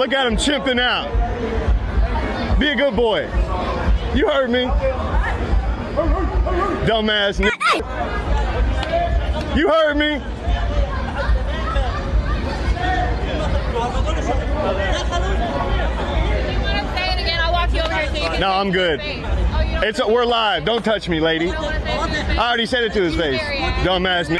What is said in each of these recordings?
Look at him chimping out. Be a good boy. You heard me. Dumbass n***. You heard me. No, I'm good. We're live. Don't touch me, lady. I already said it to his face. Dumbass n***.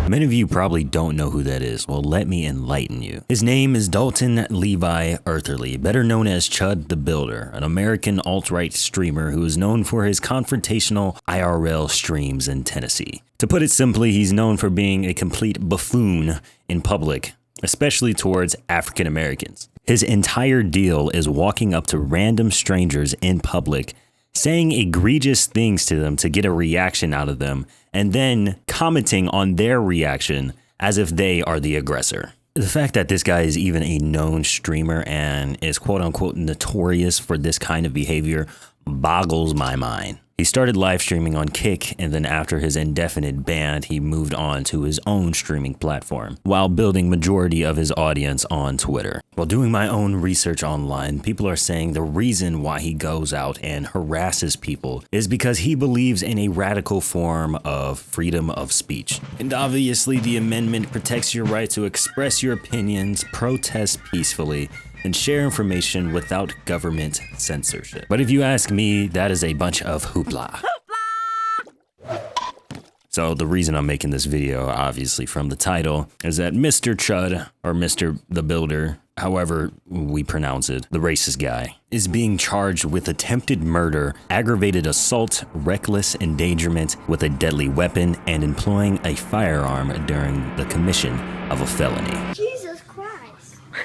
Many of you probably don't know who that is. Well, let me enlighten you. His name is Dalton Levi Eartherly, better known as Chud the Builder, an American alt-right streamer who is known for his confrontational IRL streams in Tennessee. To put it simply, he's known for being a complete buffoon in public, especially towards African Americans. His entire deal is walking up to random strangers in public, saying egregious things to them to get a reaction out of them, and then commenting on their reaction as if they are the aggressor. The fact that this guy is even a known streamer and is quote-unquote notorious for this kind of behavior boggles my mind. He started live streaming on Kick, and then after his indefinite ban, he moved on to his own streaming platform, while building majority of his audience on Twitter. While doing my own research online, people are saying the reason why he goes out and harasses people is because he believes in a radical form of freedom of speech. And obviously the amendment protects your right to express your opinions, protest peacefully, and share information without government censorship. But if you ask me, that is a bunch of hoopla. So the reason I'm making this video, obviously from the title, is that Mr. Chud, or Mr. the Builder, however we pronounce it, the racist guy, is being charged with attempted murder, aggravated assault, reckless endangerment with a deadly weapon, and employing a firearm during the commission of a felony.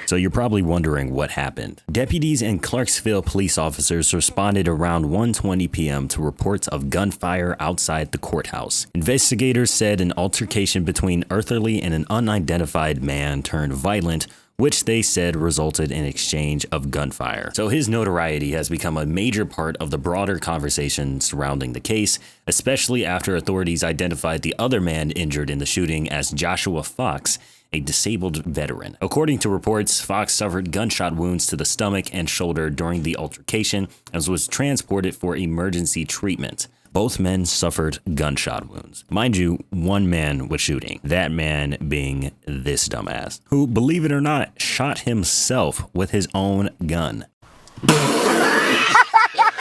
So you're probably wondering what happened. Deputies and Clarksville police officers responded around 1:20 p.m. to reports of gunfire outside the courthouse. Investigators said an altercation between Eartherly and an unidentified man turned violent, which they said resulted in exchange of gunfire. So his notoriety has become a major part of the broader conversation surrounding the case, especially after authorities identified the other man injured in the shooting as Joshua Fox, a disabled veteran. According to reports, Fox suffered gunshot wounds to the stomach and shoulder during the altercation and was transported for emergency treatment. Both men suffered gunshot wounds. Mind you, one man was shooting, that man being this dumbass, who, believe it or not, shot himself with his own gun.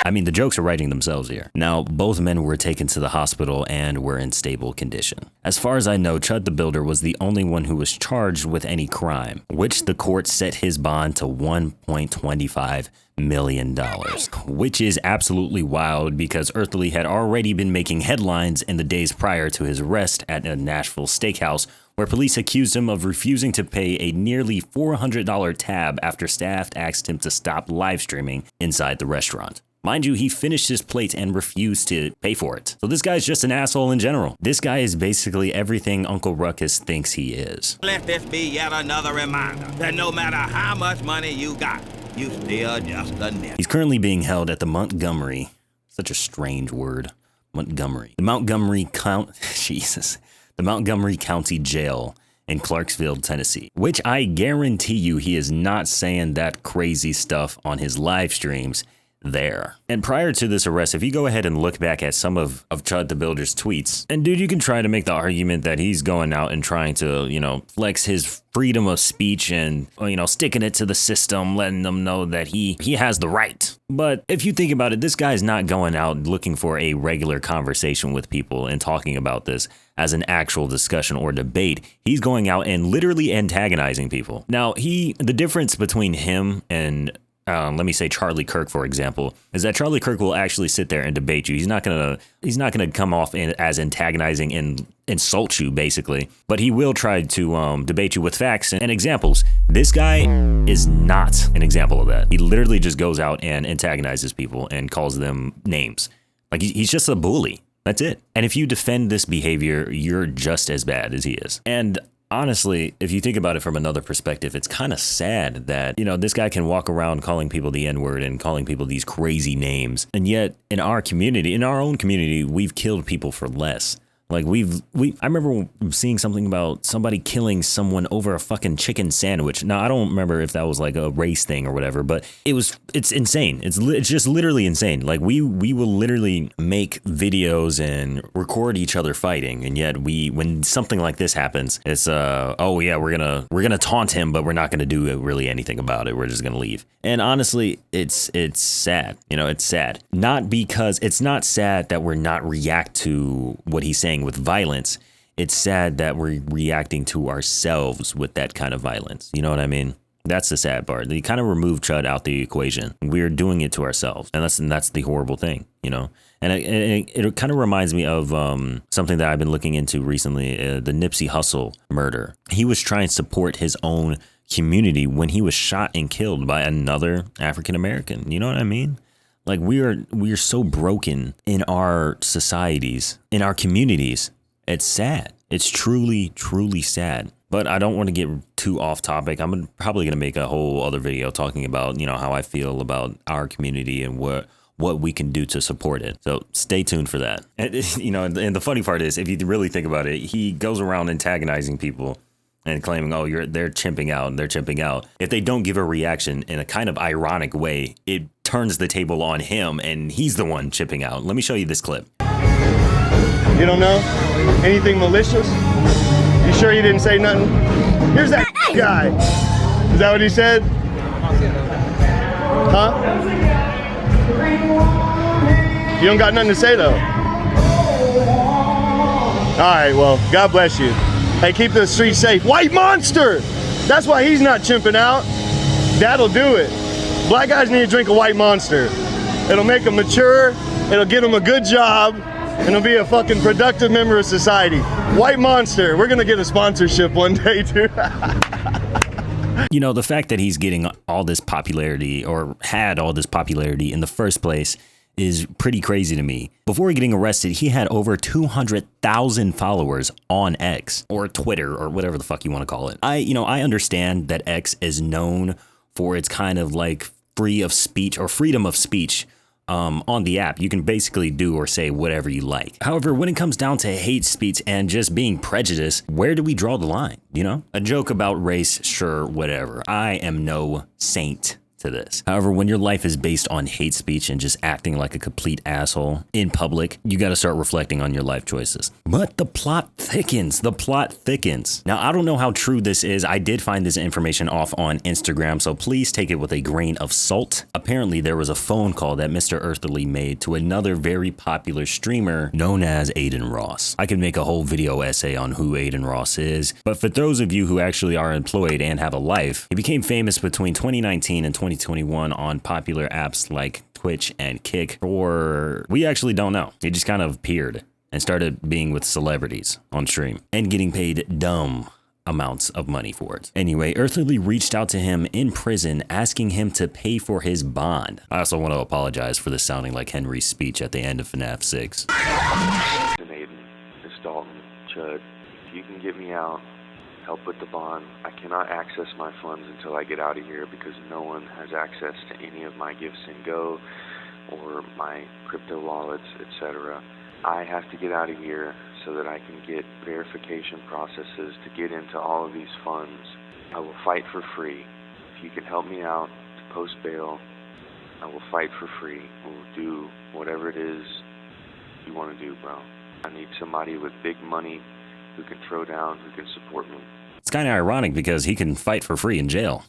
I mean, the jokes are writing themselves here. Now, both men were taken to the hospital and were in stable condition. As far as I know, Chud the Builder was the only one who was charged with any crime, which the court set his bond to $1.25 million, which is absolutely wild because Eartherly had already been making headlines in the days prior to his arrest at a Nashville steakhouse, where police accused him of refusing to pay a nearly $400 tab after staff asked him to stop live streaming inside the restaurant. Mind you, he finished his plate and refused to pay for it. So this guy's just an asshole in general. This guy is basically everything Uncle Ruckus thinks he is. Let this be yet another reminder that no matter how much money you got, you still just a nigger. He's currently being held at the Montgomery, such a strange word, Montgomery. The Montgomery County Jail in Clarksville, Tennessee, which I guarantee you he is not saying that crazy stuff on his live streams there. And prior to this arrest, if you go ahead and look back at some of Chud the Builder's tweets, and dude, you can try to make the argument that he's going out and trying to, flex his freedom of speech and, sticking it to the system, letting them know that he has the right. But if you think about it, this guy's not going out looking for a regular conversation with people and talking about this as an actual discussion or debate. He's going out and literally antagonizing people. Now, the difference between him and let me say Charlie Kirk, for example, is that Charlie Kirk will actually sit there and debate you. He's not gonna come off as antagonizing and insult you, basically, but he will try to debate you with facts and examples. This guy is not an example of that. He literally just goes out and antagonizes people and calls them names. Like he's just a bully. That's it. And if you defend this behavior, you're just as bad as he is. And honestly, if you think about it from another perspective, it's kind of sad that, this guy can walk around calling people the N-word and calling people these crazy names. And yet in our own community, we've killed people for less. Like I remember seeing something about somebody killing someone over a fucking chicken sandwich. Now I don't remember if that was like a race thing or whatever, but it's insane. It's just literally insane. Like we will literally make videos and record each other fighting, and yet when something like this happens, it's oh yeah, we're gonna taunt him, but we're not gonna do really anything about it. We're just gonna leave. And honestly, it's sad. You know, it's sad. Not because it's not sad that we're not react to what he's saying with violence. It's sad that we're reacting to ourselves with that kind of violence. You know what I mean? That's the sad part. You kind of remove Chud out the equation. We're doing it to ourselves, and that's the horrible thing, you know. And it kind of reminds me of something that I've been looking into recently, the Nipsey Hussle murder. He was trying to support his own community when he was shot and killed by another African American. You know what I mean? Like we are so broken in our societies, in our communities. It's sad. It's truly, truly sad. But I don't want to get too off topic. I'm probably going to make a whole other video talking about, you know, how I feel about our community and what we can do to support it. So stay tuned for that. And, you know, and the funny part is, if you really think about it, he goes around antagonizing people and claiming, oh, they're chimping out and they're chimping out. If they don't give a reaction in a kind of ironic way, it turns the table on him and he's the one chipping out. Let me show you this clip. You don't know anything malicious? You sure you didn't say nothing? Here's that guy. Is that what he said? Huh? You don't got nothing to say though. All right, well, God bless you. Hey, keep the streets safe. White monster! That's why he's not chimping out. That'll do it. Black guys need to drink a white monster. It'll make them mature, it'll get them a good job, and it'll be a fucking productive member of society. White monster. We're gonna get a sponsorship one day too. You know, the fact that he's getting all this popularity, or had all this popularity in the first place, is pretty crazy to me. Before getting arrested, he had over 200,000 followers on X or Twitter or whatever the fuck you want to call it. I understand that X is known for its kind of like freedom of speech on the app. You can basically do or say whatever you like. However, when it comes down to hate speech and just being prejudiced, where do we draw the line? You know, a joke about race, sure, whatever. I am no saint to this. However, when your life is based on hate speech and just acting like a complete asshole in public, you got to start reflecting on your life choices. But the plot thickens. Now, I don't know how true this is. I did find this information off on Instagram, so please take it with a grain of salt. Apparently, there was a phone call that Mr. Eartherly made to another very popular streamer known as Aiden Ross. I could make a whole video essay on who Aiden Ross is, but for those of you who actually are employed and have a life, he became famous between 2019 and 2021 on popular apps like Twitch and Kick, or we actually don't know. He just kind of appeared and started being with celebrities on stream and getting paid dumb amounts of money for it. Anyway, Eartherly reached out to him in prison asking him to pay for his bond. I also want to apologize for this sounding like Henry's speech at the end of FNAF 6. Aiden, it's Dalton, Chud. If you can get me out, help with the bond. I cannot access my funds until I get out of here because no one has access to any of my Give Send Go or my crypto wallets, etc. I have to get out of here so that I can get verification processes to get into all of these funds. I will fight for free. If you can help me out to post bail, I will fight for free. We'll do whatever it is you want to do, bro. I need somebody with big money who can throw down, who can support me. It's kind of ironic because he can fight for free in jail.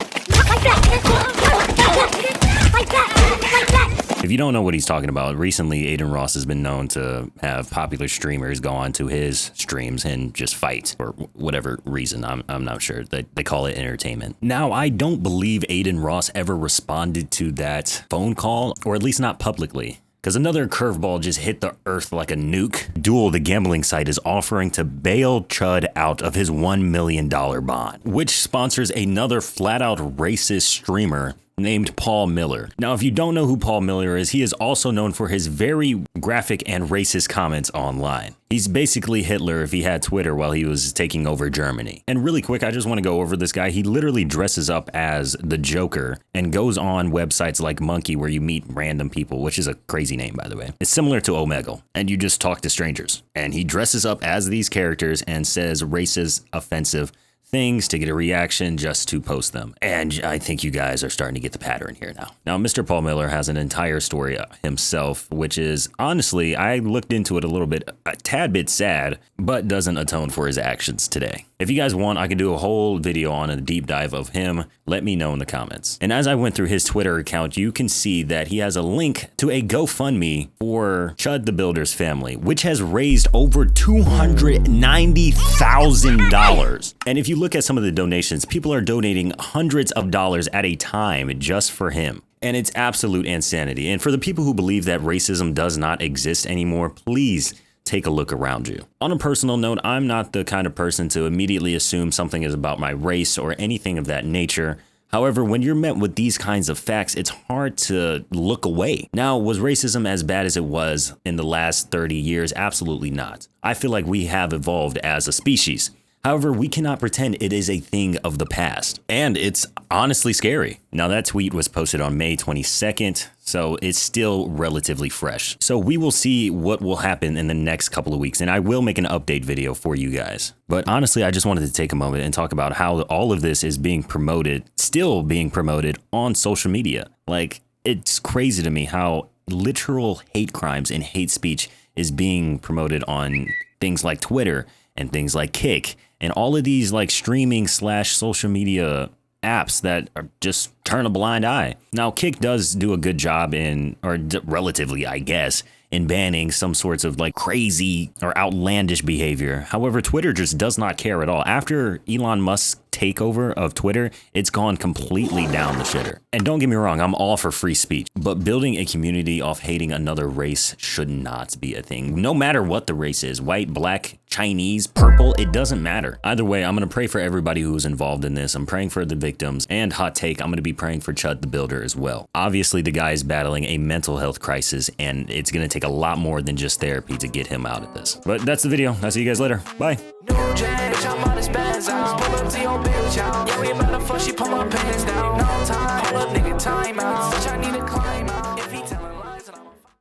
If you don't know what he's talking about, recently Aiden Ross has been known to have popular streamers go on to his streams and just fight for whatever reason. I'm not sure. They call it entertainment. Now, I don't believe Aiden Ross ever responded to that phone call, or at least not publicly. Because another curveball just hit the earth like a nuke. Duel, the gambling site, is offering to bail Chud out of his $1 million bond, which sponsors another flat-out racist streamer named Paul Miller. Now, if you don't know who Paul Miller is, he is also known for his very graphic and racist comments online. He's basically Hitler if he had Twitter while he was taking over Germany. And really quick, I just want to go over this guy. He literally dresses up as the Joker and goes on websites like Monkey where you meet random people, which is a crazy name, by the way. It's similar to Omegle, and you just talk to strangers. And he dresses up as these characters and says racist, offensive things to get a reaction just to post them. And I think you guys are starting to get the pattern here now. Now, Mr. Paul Miller has an entire story himself, which is honestly, I looked into it a little bit, a tad bit sad, but doesn't atone for his actions today. If you guys want, I could do a whole video on a deep dive of him. Let me know in the comments. And as I went through his Twitter account, you can see that he has a link to a GoFundMe for Chud the Builder's family, which has raised over $290,000. And if you look at some of the donations, people are donating hundreds of dollars at a time just for him. And it's absolute insanity. And for the people who believe that racism does not exist anymore, please take a look around you. On a personal note, I'm not the kind of person to immediately assume something is about my race or anything of that nature. However, when you're met with these kinds of facts, it's hard to look away. Now, was racism as bad as it was in the last 30 years? Absolutely not. I feel like we have evolved as a species. However, we cannot pretend it is a thing of the past. And it's honestly scary. Now, that tweet was posted on May 22nd, so it's still relatively fresh. So we will see what will happen in the next couple of weeks, and I will make an update video for you guys. But honestly, I just wanted to take a moment and talk about how all of this is being promoted, still being promoted on social media. Like, it's crazy to me how literal hate crimes and hate speech is being promoted on things like Twitter and things like Kick and all of these like streaming / social media apps that are just turn a blind eye. Now, Kick does do a good job in, or relatively, I guess, in banning some sorts of like crazy or outlandish behavior. However, Twitter just does not care at all. After Elon Musk's takeover of Twitter, it's gone completely down the shitter. And don't get me wrong, I'm all for free speech, but building a community off hating another race should not be a thing. No matter what the race is, white, black, Chinese, purple, it doesn't matter. Either way, I'm gonna pray for everybody who was involved in this. I'm praying for the victims, and hot take, I'm gonna be praying for Chud the Builder as well. Obviously, the guy is battling a mental health crisis, and it's gonna take a lot more than just therapy to get him out of this. But that's the video. I'll see you guys later. Bye. New Jack, I'm on the spaz out. Pull up to your bitch out. Yeah, we about to fuck, she pull my pants down. No time, hold up, nigga, time out. Bitch, I need to climb out.